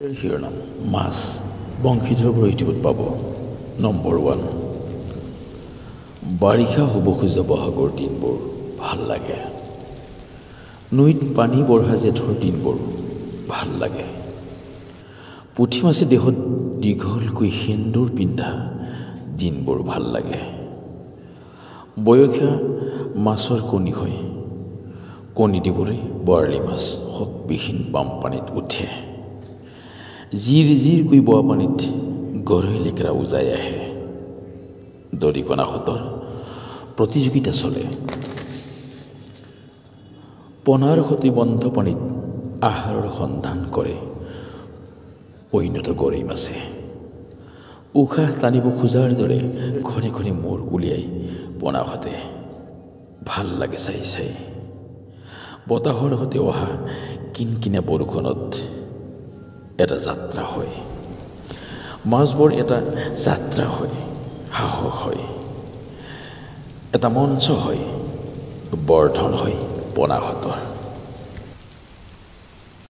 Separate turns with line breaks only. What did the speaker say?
শিৰোনাম মাছ বংশীধৰ বৰহিটিবত পাব। নম্বৰ 1, বাৰিষা হ'ব খোজা বহাগৰ দিনবোৰ ভাল লাগে। নৈত পানী বঢ়া জেঠৰ দিনবোৰ ভাল লাগে। পুঠি মাছে দেহত দীঘলকৈ সেন্দুৰ পিন্ধা দিনবোৰ ভাল লাগে। বয়সীয়া মাছৰ কণী হয়। কণী দিবলৈ বৰালি মাছ শকবিহীন বামপানীত উঠে। জিৰ জিৰকৈ বোৱা পানীত গৰৈ লেকেৰা উজাই আহে। দৰিকণাহঁতৰ প্ৰতিযোগিতা চলে। পনাৰ সতি বন্ধ পানীত আহাৰৰ সন্ধান কৰে পৈণত গৰৈ মাছে। উশাহ টানিব খোজাৰ দৰে ঘনে ঘনে মূৰ উলিয়াই পনাহঁতে। ভাল লাগে চাই চাই। বতাহৰ সতে অহা কিনকিনা বৰষুণত এটা যাত্ৰা হয়। মাছবোৰ এটা যাত্ৰা হয়, সাহস হয়, এটা মঞ্চ হয়, বৰ্ধন হয় পনাহঁতৰ।